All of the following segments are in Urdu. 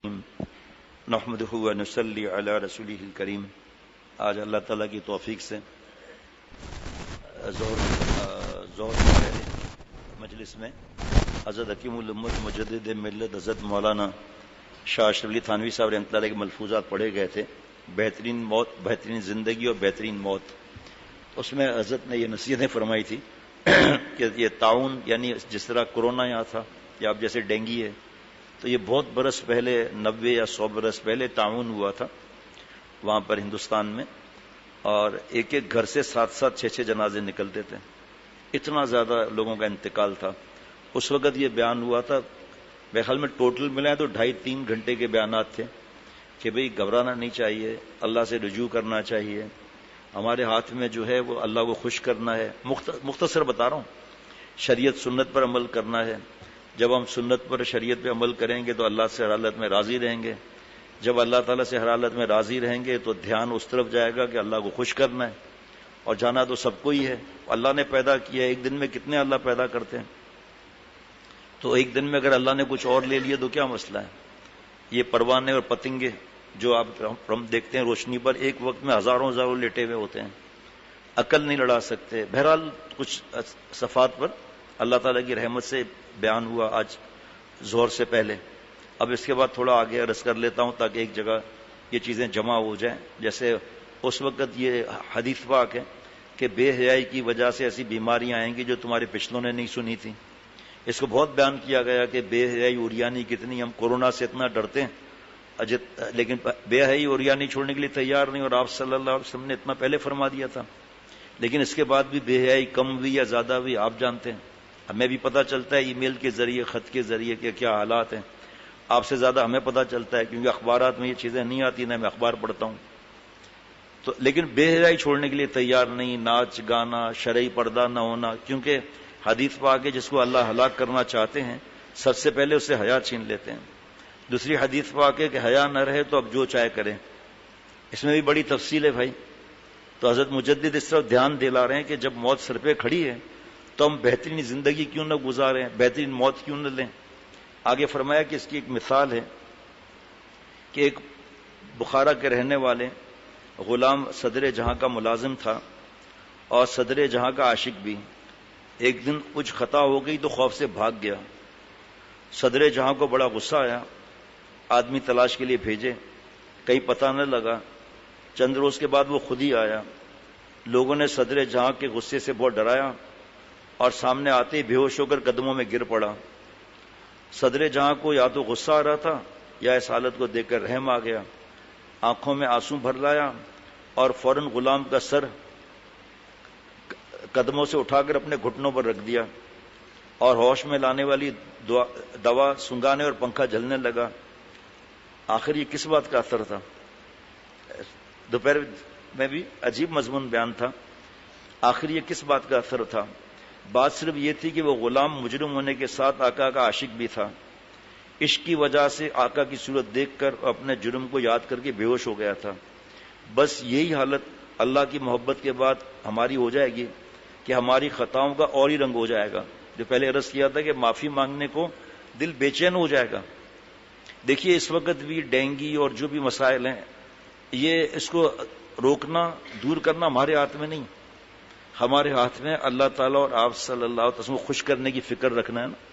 نحمده ونصلي على رسوله الكريم. آج اللہ تعالیٰ کی توفیق سے ظہر سے پہلے مجلس میں حضرت حکیم الامت مجدد ملت حضرت مولانا شاہ اشرف علی تھانوی صاحب رحمۃ اللہ علیہ کے ملفوظات پڑھے گئے تھے. بہترین موت، بہترین زندگی اور بہترین موت. اس میں حضرت نے یہ نصیحتیں فرمائی تھی کہ یہ تعاون، یعنی جس طرح کرونا یہاں تھا یا اب جیسے ڈینگی ہے، تو یہ بہت برس پہلے 90 یا 100 برس پہلے تعاون ہوا تھا وہاں پر ہندوستان میں، اور ایک ایک گھر سے 7 6 جنازے نکلتے تھے. اتنا زیادہ لوگوں کا انتقال تھا. اس وقت یہ بیان ہوا تھا، میرے خیال میں ٹوٹل ملائے تو 2.5-3 گھنٹے کے بیانات تھے کہ بھئی گھبرانا نہیں چاہیے، اللہ سے رجوع کرنا چاہیے، ہمارے ہاتھ میں جو ہے وہ اللہ کو خوش کرنا ہے. مختصر بتا رہا ہوں، شریعت سنت پر عمل کرنا ہے. جب ہم سنت پر شریعت پہ عمل کریں گے تو اللہ سے ہر حالت میں راضی رہیں گے. جب اللہ تعالیٰ سے ہر حالت میں راضی رہیں گے تو دھیان اس طرف جائے گا کہ اللہ کو خوش کرنا ہے. اور جانا تو سب کو ہی ہے، اللہ نے پیدا کیا ہے. ایک دن میں کتنے اللہ پیدا کرتے ہیں، تو ایک دن میں اگر اللہ نے کچھ اور لے لیا تو کیا مسئلہ ہے. یہ پروانے اور پتنگے جو آپ ہم دیکھتے ہیں روشنی پر، ایک وقت میں ہزاروں لیٹے ہوئے ہوتے ہیں، عقل نہیں لڑا سکتے. بہرحال کچھ صفات پر اللہ تعالیٰ کی رحمت سے بیان ہوا آج ظہر سے پہلے. اب اس کے بعد تھوڑا آگے عرض کر لیتا ہوں تاکہ ایک جگہ یہ چیزیں جمع ہو جائیں. جیسے اس وقت یہ حدیث پاک ہے کہ بے حیائی کی وجہ سے ایسی بیماریاں آئیں گی جو تمہارے پچھلوں نے نہیں سنی تھی. اس کو بہت بیان کیا گیا کہ بے حیائی اوریانی کتنی، ہم کورونا سے اتنا ڈرتے ہیں لیکن بے حیائی اوریانی چھوڑنے کے لیے تیار نہیں، اور آپ صلی اللہ علیہ وسلم نے اتنا پہلے فرما دیا تھا. لیکن اس کے بعد بھی بے حیائی کم ہوئی یا زیادہ ہوئی آپ جانتے ہیں. ہمیں بھی پتہ چلتا ہے ای میل کے ذریعے، خط کے ذریعے کہ کیا حالات ہیں. آپ سے زیادہ ہمیں پتہ چلتا ہے کیونکہ اخبارات میں یہ چیزیں نہیں آتی، نہ میں اخبار پڑھتا ہوں. تو لیکن بے حیائی چھوڑنے کے لیے تیار نہیں، ناچ گانا، شرعی پردہ نہ ہونا، کیونکہ حدیث پاک ہے جس کو اللہ ہلاک کرنا چاہتے ہیں سب سے پہلے اسے حیا چھین لیتے ہیں. دوسری حدیث پاک ہے کہ حیا نہ رہے تو اب جو چاہے کریں. اس میں بھی بڑی تفصیل ہے بھائی. تو حضرت مجدد اس طرف دھیان دلا رہے ہیں کہ جب موت سر پہ کھڑی ہے تو ہم بہترین زندگی کیوں نہ گزاریں، بہترین موت کیوں نہ لیں. آگے فرمایا کہ اس کی ایک مثال ہے کہ ایک بخارا کے رہنے والے غلام صدر جہاں کا ملازم تھا اور صدر جہاں کا عاشق بھی. ایک دن کچھ خطا ہو گئی تو خوف سے بھاگ گیا. صدر جہاں کو بڑا غصہ آیا، آدمی تلاش کے لیے بھیجے، کہیں پتہ نہ لگا. چند روز کے بعد وہ خود ہی آیا. لوگوں نے صدر جہاں کے غصے سے بہت ڈرایا اور سامنے آتے ہی بے ہوش ہو کر قدموں میں گر پڑا. صدر جہاں کو یا تو غصہ آ رہا تھا یا اس حالت کو دیکھ کر رحم آ گیا. آنکھوں میں آنسو بھر لایا اور فوراً غلام کا سر قدموں سے اٹھا کر اپنے گھٹنوں پر رکھ دیا اور ہوش میں لانے والی دوا سنگانے اور پنکھا جلنے لگا. آخر یہ کس بات کا اثر تھا؟ دوپہر میں بھی عجیب مضمون بیان تھا. آخر یہ کس بات کا اثر تھا؟ بات صرف یہ تھی کہ وہ غلام مجرم ہونے کے ساتھ آقا کا عاشق بھی تھا. عشق کی وجہ سے آقا کی صورت دیکھ کر اپنے جرم کو یاد کر کے بے ہوش ہو گیا تھا. بس یہی حالت اللہ کی محبت کے بعد ہماری ہو جائے گی کہ ہماری خطاؤں کا اور ہی رنگ ہو جائے گا. جو پہلے عرض کیا تھا کہ معافی مانگنے کو دل بے چین ہو جائے گا. دیکھیے اس وقت بھی ڈینگی اور جو بھی مسائل ہیں، یہ اس کو روکنا، دور کرنا ہمارے ہاتھ میں نہیں. ہمارے ہاتھ میں اللہ تعالیٰ اور آپ صلی اللہ علیہ وسلم کو خوش کرنے کی فکر رکھنا ہے نا.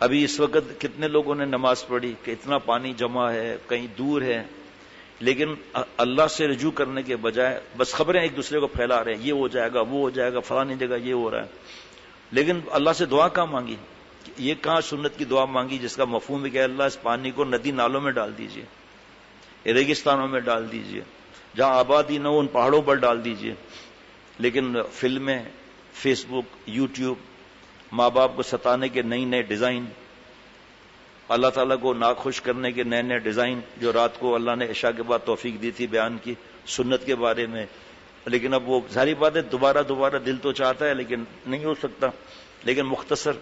ابھی اس وقت کتنے لوگوں نے نماز پڑھی کہ اتنا پانی جمع ہے، کہیں دور ہے، لیکن اللہ سے رجوع کرنے کے بجائے بس خبریں ایک دوسرے کو پھیلا رہے ہیں، یہ ہو جائے گا، وہ ہو جائے گا، فلانی جگہ یہ ہو رہا ہے. لیکن اللہ سے دعا کہاں مانگی؟ یہ کہاں سنت کی دعا مانگی جس کا مفہوم ہے کہ اللہ اس پانی کو ندی نالوں میں ڈال دیجئے، ریگستانوں میں ڈال دیجئے، جہاں آبادی نہ ہو ان پہاڑوں پر ڈال دیجئے. لیکن فلمیں، فیس بک، یوٹیوب، ماں باپ کو ستانے کے نئی نئے ڈیزائن، اللہ تعالیٰ کو ناخوش کرنے کے نئے نئے ڈیزائن جو رات کو اللہ نے عشاء کے بعد توفیق دی تھی بیان کی سنت کے بارے میں. لیکن اب وہ ظاہری بات ہے دوبارہ دل تو چاہتا ہے لیکن نہیں ہو سکتا. لیکن مختصر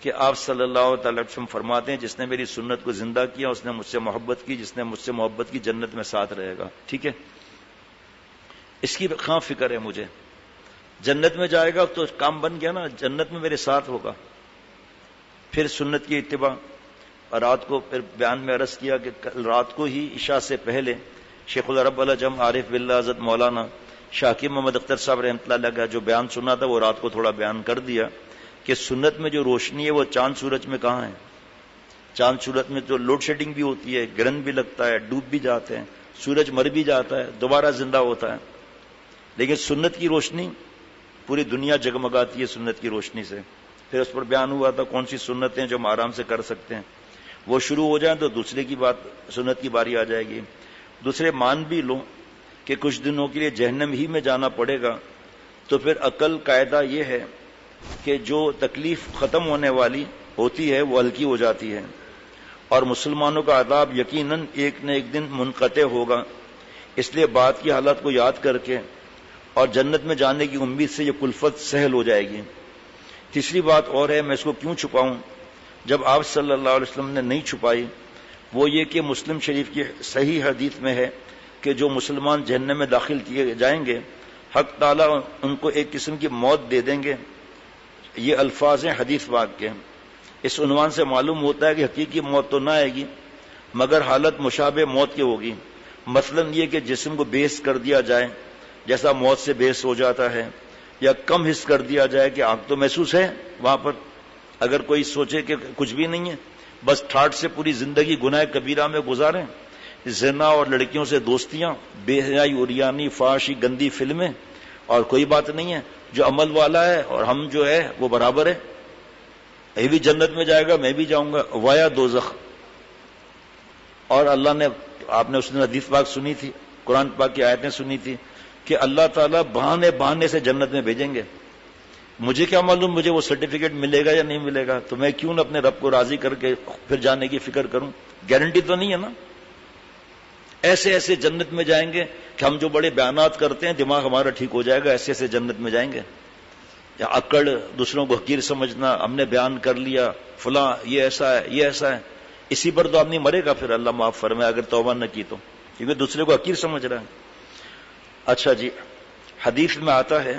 کہ آپ صلی اللہ تعالی وسلم فرماتے ہیں جس نے میری سنت کو زندہ کیا اس نے مجھ سے محبت کی، جس نے مجھ سے محبت کی جنت میں ساتھ رہے گا. ٹھیک ہے، اس کی خواہ فکر ہے مجھے. جنت میں جائے گا تو کام بن گیا نا، جنت میں میرے ساتھ ہوگا. پھر سنت کی اتباع، اور رات کو پھر بیان میں عرض کیا کہ کل رات کو ہی عشاء سے پہلے شیخ العرب العجم عارف باللہ حضرت مولانا شاکر محمد اختر صاحب رحمۃ اللہ علیہ کا جو بیان سنا تھا وہ رات کو تھوڑا بیان کر دیا کہ سنت میں جو روشنی ہے وہ چاند سورج میں کہاں ہے. چاند سورج میں تو لوڈ شیڈنگ بھی ہوتی ہے، گرہن بھی لگتا ہے، ڈوب بھی جاتے ہیں، سورج مر بھی جاتا ہے، دوبارہ زندہ ہوتا ہے. لیکن سنت کی روشنی پوری دنیا جگمگاتی ہے سنت کی روشنی سے. پھر اس پر بیان ہوا تھا کون سی سنتیں جو ہم آرام سے کر سکتے ہیں. وہ شروع ہو جائیں تو دوسرے کی بات سنت کی باری آ جائے گی. دوسرے مان بھی لو کہ کچھ دنوں کے لیے جہنم ہی میں جانا پڑے گا تو پھر عقل قاعدہ یہ ہے کہ جو تکلیف ختم ہونے والی ہوتی ہے وہ ہلکی ہو جاتی ہے، اور مسلمانوں کا عذاب یقیناً ایک نہ ایک دن منقطع ہوگا. اس لیے بات کی حالت کو یاد کر کے اور جنت میں جانے کی امید سے یہ کلفت سہل ہو جائے گی. تیسری بات اور ہے، میں اس کو کیوں چھپاؤں جب آپ صلی اللہ علیہ وسلم نے نہیں چھپائی، وہ یہ کہ مسلم شریف کی صحیح حدیث میں ہے کہ جو مسلمان جہنم میں داخل کیے جائیں گے حق تعالیٰ ان کو ایک قسم کی موت دے دیں گے. یہ الفاظ ہیں حدیث پاک کے. اس عنوان سے معلوم ہوتا ہے کہ حقیقی موت تو نہ آئے گی مگر حالت مشابہ موت کی ہوگی. مثلا یہ کہ جسم کو بے حس کر دیا جائے جیسا موت سے بے حس ہو جاتا ہے، یا کم حس کر دیا جائے کہ آنکھ تو محسوس ہے وہاں پر. اگر کوئی سوچے کہ کچھ بھی نہیں ہے، بس ٹھاٹ سے پوری زندگی گناہ کبیرہ میں گزاریں، زنا اور لڑکیوں سے دوستیاں، بے حیائی، عریانی، فحاشی، گندی فلمیں، اور کوئی بات نہیں ہے. جو عمل والا ہے اور ہم جو ہے وہ برابر ہے، یہ بھی جنت میں جائے گا میں بھی جاؤں گا، وایا دوزخ. اور اللہ نے، آپ نے اس دن حدیث پاک سنی تھی، قرآن پاک کی آیتیں سنی تھی کہ اللہ تعالیٰ بہانے سے جنت میں بھیجیں گے. مجھے کیا معلوم مجھے وہ سرٹیفکیٹ ملے گا یا نہیں ملے گا، تو میں کیوں نہ اپنے رب کو راضی کر کے پھر جانے کی فکر کروں. گارنٹی تو نہیں ہے نا. ایسے ایسے جنت میں جائیں گے کہ ہم جو بڑے بیانات کرتے ہیں دماغ ہمارا ٹھیک ہو جائے گا، ایسے ایسے جنت میں جائیں گے. یا اکڑ، دوسروں کو حقیر سمجھنا، ہم نے بیان کر لیا فلاں یہ ایسا ہے یہ ایسا ہے، اسی پر تو آدمی مرے گا. پھر اللہ معاف فرمائے اگر توبہ نہ کی تو، کیونکہ دوسرے کو حقیر سمجھ رہا ہے. اچھا جی، حدیث میں آتا ہے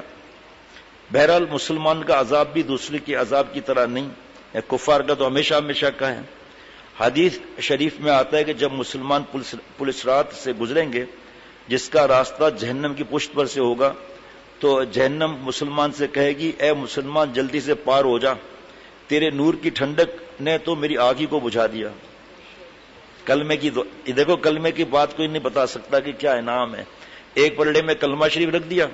بہرحال مسلمان کا عذاب بھی دوسرے کے عذاب کی طرح نہیں ہے، کفار کا تو ہمیشہ ہمیشہ کا ہے. حدیث شریف میں آتا ہے کہ جب مسلمان پل صراط سے گزریں گے جس کا راستہ جہنم کی پشت پر سے ہوگا تو جہنم مسلمان سے کہے گی اے مسلمان جلدی سے پار ہو جا، تیرے نور کی ٹھنڈک نے تو میری آگ ہی کو بجھا دیا. کلمے کی دیکھو، کلمے کی بات کوئی نہیں بتا سکتا کہ کیا انعام ہے. ایک پلڑے میں کلمہ شریف رکھ دیا،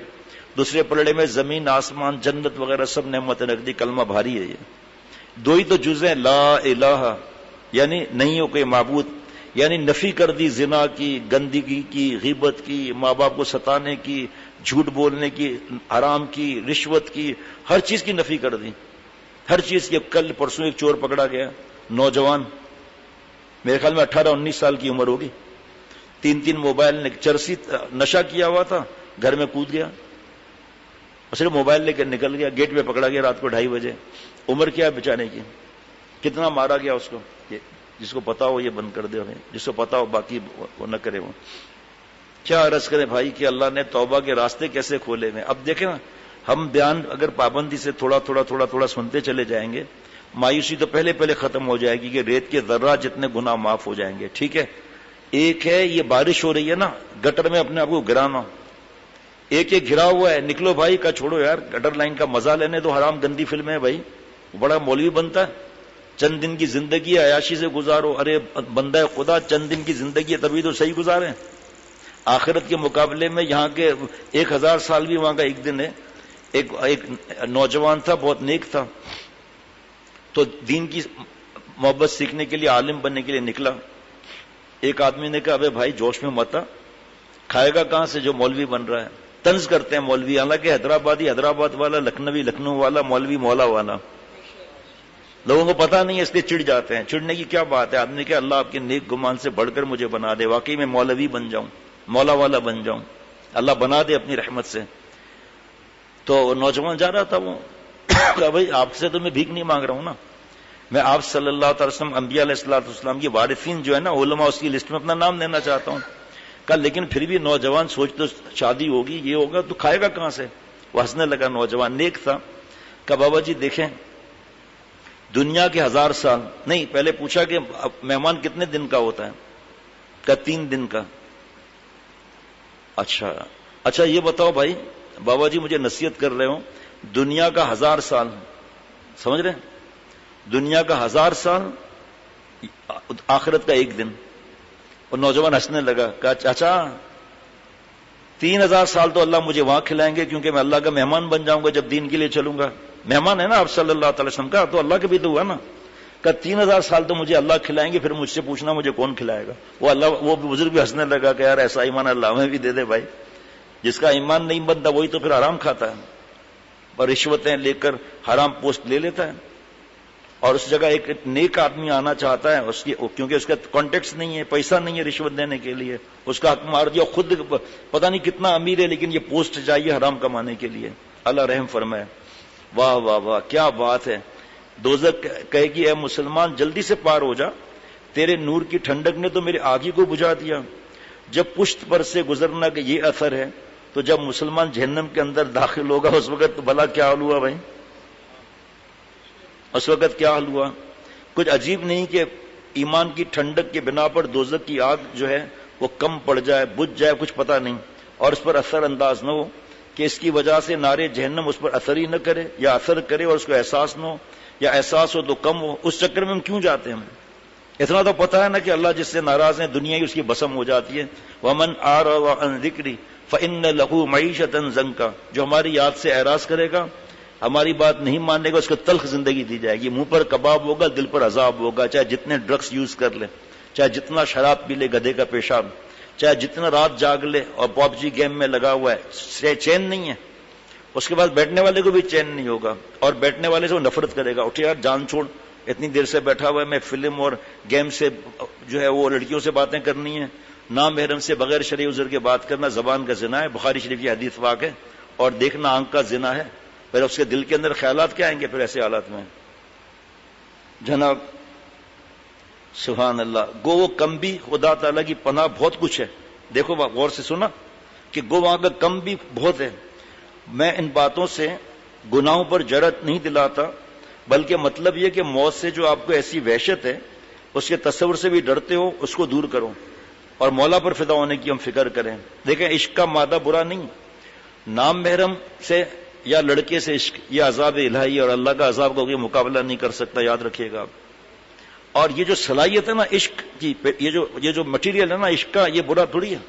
دوسرے پلڑے میں زمین آسمان جنت وغیرہ سب نعمتیں رکھ دی. کلمہ بھاری ہے. یہ دو ہی تو جزء لا الہ، یعنی نہیں ہو کوئی معبود، یعنی نفی کر دی زنا کی، گندگی کی، غیبت کی، ماں باپ کو ستانے کی، جھوٹ بولنے کی، حرام کی، رشوت کی، ہر چیز کی نفی کر دی. ہر چیز کی. کل پرسوں ایک چور پکڑا گیا، نوجوان، میرے خیال میں 18-19 سال کی عمر ہوگی، 3 موبائل نے چرسی نشہ کیا ہوا تھا، گھر میں کود گیا، صرف موبائل لے کے نکل گیا. گیٹ پہ پکڑا گیا رات کو 2:30 بجے. عمر کیا ہے بچانے کی، کتنا مارا گیا اس کو. جس کو پتا ہو یہ بند کر دے، جس کو پتا ہو باقی وہ نہ کرے. وہ کیا عرض کریں بھائی کہ اللہ نے توبہ کے راستے کیسے کھولے ہوئے. اب دیکھیں نا، ہم بیان اگر پابندی سے تھوڑا تھوڑا سنتے چلے جائیں گے، مایوسی تو پہلے ختم ہو جائے گی کہ ریت کے ذرہ جتنے گناہ معاف ہو جائیں گے. ٹھیک ہے، ایک ہے یہ بارش ہو رہی ہے نا، گٹر میں اپنے آپ کو گرانا. ایک گھرا ہوا ہے، نکلو بھائی کا چھوڑو یار، گٹر لائن کا مزہ لینے دو، حرام گندی فلم ہے بھائی. بڑا مولوی بنتا ہے، چند دن کی زندگی عیاشی سے گزارو. ارے بندہ خدا، چند دن کی زندگی ہے تبھی تو صحیح گزارے. آخرت کے مقابلے میں یہاں کے 1000 سال بھی وہاں کا ایک دن ہے. ایک نوجوان تھا، بہت نیک تھا، تو دین کی محبت سیکھنے کے لیے، عالم بننے کے لیے نکلا. ایک آدمی نے کہا ابے بھائی جوش میں مت آ، کھائے گا کہاں سے جو مولوی بن رہا ہے. طنز کرتے ہیں مولوی، حالانکہ حیدرآبادی حیدرآباد والا، لکھنوی لکھنؤ والا، مولوی مولا والا. لوگوں کو پتا نہیں ہے اس لیے چڑ جاتے ہیں. چڑنے کی کیا بات ہے؟ آدمی کہ اللہ آپ کے نیک گمان سے بڑھ کر مجھے بنا دے، واقعی میں مولوی بن جاؤں، مولا والا بن جاؤں، اللہ بنا دے اپنی رحمت سے. تو نوجوان جا رہا تھا، وہ کہا بھائی آپ سے تو میں بھیک نہیں مانگ رہا ہوں نا، میں آپ صلی اللہ تعالی وسلم، انبیاء علیہ الصلوۃ والسلام کی وارثین جو ہے نا، علماء، اس کی لسٹ میں اپنا نام لینا چاہتا ہوں. کہا لیکن پھر بھی نوجوان سوچ تو شادی ہوگی، یہ ہوگا، تو کھائے گا کہاں سے؟ وہ ہنسنے لگا. نوجوان نیک تھا. کہا بابا جی دیکھیں، دنیا کے 1000 سال نہیں. پہلے پوچھا کہ مہمان کتنے دن کا ہوتا ہے؟ کہ 3 دن کا. اچھا یہ بتاؤ بھائی، بابا جی مجھے نصیحت کر رہے ہو، دنیا کا 1000 سال سمجھ رہے ہیں؟ دنیا کا 1000 سال، آخرت کا 1 دن. اور نوجوان ہنسنے لگا، کہا چاچا 3000 سال تو اللہ مجھے وہاں کھلائیں گے کیونکہ میں اللہ کا مہمان بن جاؤں گا جب دین کے لیے چلوں گا. مہمان ہے نا آپ صلی اللہ تعالی وسلم کا، تو اللہ کے بھی تو ہوا نا. کہ 3000 سال تو مجھے اللہ کھلائیں گے، پھر مجھ سے پوچھنا مجھے کون کھلائے گا. وہ بزرگ بھی ہنسنے لگا کہ یار ایسا ایمان اللہ ہمیں بھی دے دے بھائی. جس کا ایمان نہیں بنتا وہی تو پھر حرام کھاتا ہے اور رشوتیں لے کر حرام پوسٹ لے لیتا ہے. اور اس جگہ ایک نیک آدمی آنا چاہتا ہے کیونکہ اس کا کانٹیکٹ نہیں ہے، پیسہ نہیں ہے رشوت دینے کے لیے، اس کا حق مار دیا. خود پتہ نہیں کتنا امیر ہے لیکن یہ پوسٹ چاہیے حرام کمانے کے لیے. اللہ رحم فرمائے. واہ واہ واہ کیا بات ہے. دوزخ کہے گی اے مسلمان جلدی سے پار ہو جا، تیرے نور کی ٹھنڈک نے تو میرے آگ ہی کو بجھا دیا. جب پشت پر سے گزرنا کہ یہ اثر ہے، تو جب مسلمان جہنم کے اندر داخل ہوگا اس وقت بھلا کیا حال ہوا بھائی؟ اس وقت کیا حال ہوا؟ کچھ عجیب نہیں کہ ایمان کی ٹھنڈک کے بنا پر دوزخ کی آگ جو ہے وہ کم پڑ جائے، بجھ جائے، کچھ پتہ نہیں، اور اس پر اثر انداز نہ ہو کہ اس کی وجہ سے نارے جہنم اس پر اثر ہی نہ کرے، یا اثر کرے اور اس کو احساس نہ ہو، یا احساس ہو تو کم ہو. اس چکر میں ہم کیوں جاتے ہیں؟ اتنا تو پتہ ہے نا کہ اللہ جس سے ناراض ہیں دنیا ہی اس کی بسم ہو جاتی ہے. وَمَنْ أَعْرَضَ عَنْ ذِكْرِي فَإِنَّ لَهُ مَعِيشَةً ضَنْكًا. جو ہماری یاد سے اعراض کرے گا، ہماری بات نہیں ماننے گا، اس کو تلخ زندگی دی جائے گی. منہ پر کباب ہوگا، دل پر عذاب ہوگا. چاہے جتنے ڈرگس یوز کر لے، چاہے جتنا شراب پی لے گدھے کا پیشاب، چاہے جتنا رات جاگ لے اور پب جی گیم میں لگا ہوا ہے، چین نہیں ہے. اس کے بعد بیٹھنے والے کو بھی چین نہیں ہوگا اور بیٹھنے والے سے وہ نفرت کرے گا. اٹھے یار جان چھوڑ، اتنی دیر سے بیٹھا ہوا ہے، میں فلم اور گیم سے جو ہے وہ لڑکیوں سے باتیں کرنی ہیں، نامحرم سے بغیر شرعی عذر کے بات کرنا زبان کا زنا ہے، بخاری شریف کی حدیث واقع ہے، اور دیکھنا آنکھ کا زنا ہے. پھر اس کے دل کے اندر خیالات کیا آئیں گے پھر ایسے حالات میں؟ جناب سبحان اللہ. گو وہ کم بھی خدا تعالیٰ کی پناہ بہت کچھ ہے. دیکھو غور سے سنا کہ گو وہاں کا کم بھی بہت ہے. میں ان باتوں سے گناہوں پر جرأت نہیں دلاتا، بلکہ مطلب یہ کہ موت سے جو آپ کو ایسی وحشت ہے، اس کے تصور سے بھی ڈرتے ہو، اس کو دور کرو اور مولا پر فدا ہونے کی ہم فکر کریں. دیکھیں عشق کا مادہ برا نہیں، نام محرم سے یا لڑکے سے عشق یہ عذاب الہی اور اللہ کا عذاب کا مقابلہ نہیں کر سکتا، یاد رکھیے گا. اور یہ جو صلاحیت ہے نا عشق کی، یہ جو مٹیریل ہے نا عشق کا، یہ برا تھوڑی ہے.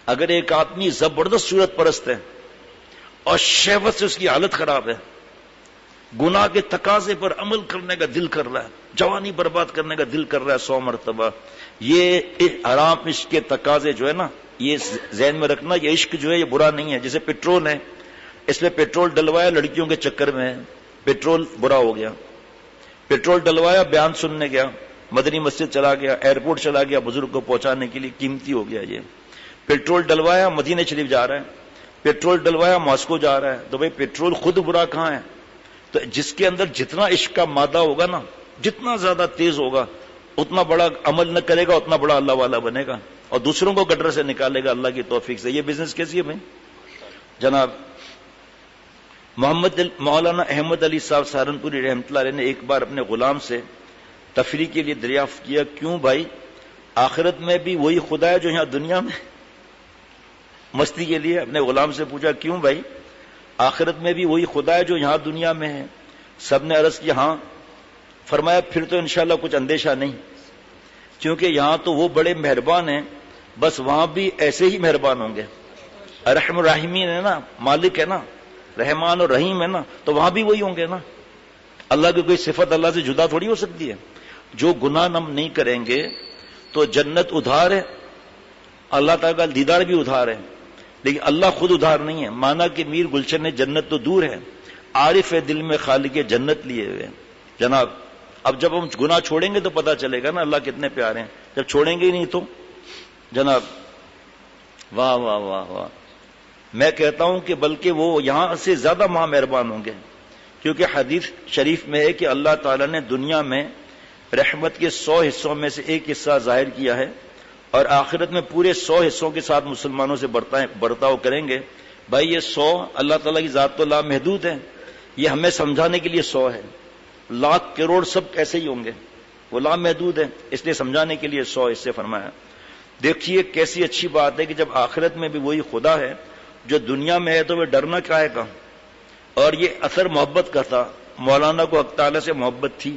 اگر ایک آدمی زبردست صورت پرست ہے اور شہوت سے اس کی حالت خراب ہے، گناہ کے تقاضے پر عمل کرنے کا دل کر رہا ہے، جوانی برباد کرنے کا دل کر رہا ہے 100 مرتبہ، یہ حرام عشق کے تقاضے جو ہے نا، یہ ذہن میں رکھنا، یہ عشق جو ہے یہ برا نہیں ہے. جیسے پیٹرول ہے، اس میں پیٹرول ڈلوایا لڑکیوں کے چکر میں، پیٹرول برا ہو گیا. پیٹرول ڈلوایا بیان سننے گیا، مدنی مسجد چلا گیا، ایئرپورٹ چلا گیا بزرگ کو پہنچانے کے لیے، قیمتی ہو گیا. یہ پیٹرول ڈلوایا مدینہ شریف جا رہا ہے، پیٹرول ڈلوایا ماسکو جا رہا ہے. تو بھئی پیٹرول خود برا کہاں ہے؟ تو جس کے اندر جتنا عشق کا مادہ ہوگا نا، جتنا زیادہ تیز ہوگا، اتنا بڑا عمل نہ کرے گا، اتنا بڑا اللہ والا بنے گا اور دوسروں کو گٹر سے نکالے گا اللہ کی توفیق سے. یہ بزنس کیسی ہے بھائی؟ جناب مولانا احمد علی صاحب سہارنپوری رحمۃ اللہ علیہ نے ایک بار اپنے غلام سے تفریح کے لیے دریافت کیا، کیوں بھائی آخرت میں بھی وہی خدا ہے جو یہاں دنیا میں؟ مستی کے لیے اپنے غلام سے پوچھا، کیوں بھائی آخرت میں بھی وہی خدا ہے جو یہاں دنیا میں ہے؟ سب نے عرض کی ہاں. فرمایا پھر تو انشاءاللہ کچھ اندیشہ نہیں، کیونکہ یہاں تو وہ بڑے مہربان ہیں، بس وہاں بھی ایسے ہی مہربان ہوں گے. رحم الرحیمین ہے نا، مالک ہے نا، رحمان اور رحیم ہے نا، تو وہاں بھی وہی ہوں گے نا. اللہ کی کوئی صفت اللہ سے جدا تھوڑی ہو سکتی ہے. جو گناہ ہم نہیں کریں گے تو جنت ادھار ہے، اللہ تعالیٰ کا دیدار بھی ادھار ہے، لیکن اللہ خود ادھار نہیں ہے. مانا کہ میر گلشن نے جنت تو دور ہے، عارف ہے دل میں خالق جنت لیے ہوئے. جناب اب جب ہم گناہ چھوڑیں گے تو پتہ چلے گا نا اللہ کتنے پیارے ہیں. جب چھوڑیں گے ہی نہیں تو جناب واہ واہ واہ واہ. میں کہتا ہوں کہ بلکہ وہ یہاں سے زیادہ مہا مہربان ہوں گے، کیونکہ حدیث شریف میں ہے کہ اللہ تعالیٰ نے دنیا میں رحمت کے 100 حصوں میں سے ایک حصہ ظاہر کیا ہے اور آخرت میں پورے 100 حصوں کے ساتھ مسلمانوں سے برتاؤ کریں گے. بھائی یہ 100 اللہ تعالیٰ کی ذات تو لا محدود ہے، یہ ہمیں سمجھانے کے لیے 100 ہے. لاکھ کروڑ سب کیسے ہی ہوں گے؟ وہ لامحدود ہے، اس لیے سمجھانے کے لیے 100 اس سے فرمایا۔ دیکھیے کیسی اچھی بات ہے کہ جب آخرت میں بھی وہی خدا ہے جو دنیا میں ہے تو وہ ڈرنا کیا ہے کا؟ اور یہ اثر محبت کا تھا، مولانا کو حق تعالیٰ سے محبت تھی،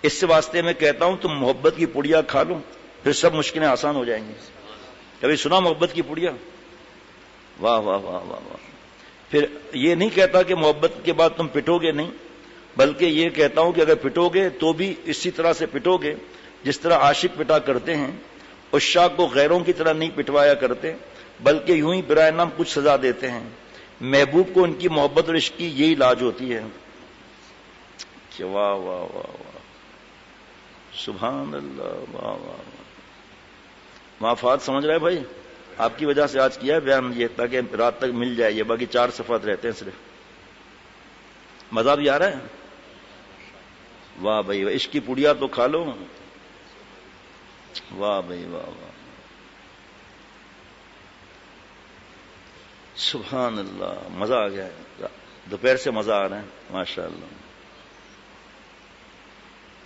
اس سے واسطے میں کہتا ہوں تم محبت کی پڑیا کھا لو، پھر سب مشکلیں آسان ہو جائیں گی۔ کبھی سنا محبت کی پڑیا؟ واہ واہ واہ واہ واہ۔ پھر یہ نہیں کہتا کہ محبت کے بعد تم پٹو گے، نہیں، بلکہ یہ کہتا ہوں کہ اگر پٹو گے تو بھی اسی طرح سے پٹو گے جس طرح عاشق پٹا کرتے ہیں، عشاق کو غیروں کی طرح نہیں پٹوایا کرتے بلکہ یوں ہی برائے نام کچھ سزا دیتے ہیں۔ محبوب کو ان کی محبت اور عشق کی یہی علاج ہوتی ہے کہ واہ واہ واہ واہ، سبحان اللہ، واہ واہ۔ معافات سمجھ رہے بھائی؟ آپ کی وجہ سے آج کیا ہے بیان یہ، تاکہ رات تک مل جائے یہ، باقی 4 صفحات رہتے ہیں صرف۔ مزہ بھی آ رہا ہے؟ واہ بھائی، عشق کی پڑیا تو کھا لو، واہ بھائی واہ واہ، سبحان اللہ، مزہ آ گیا ہے، دوپہر سے مزہ آ رہا ہے ماشاء اللہ۔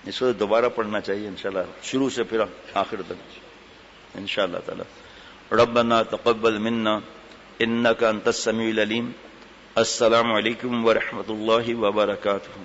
اس کو دوبارہ پڑھنا چاہیے انشاءاللہ، شروع سے پھر آخر تک انشاءاللہ تعالی۔ ربنا تقبل منا انك انت السميع العليم۔ السلام علیکم ورحمۃ اللہ وبرکاتہ۔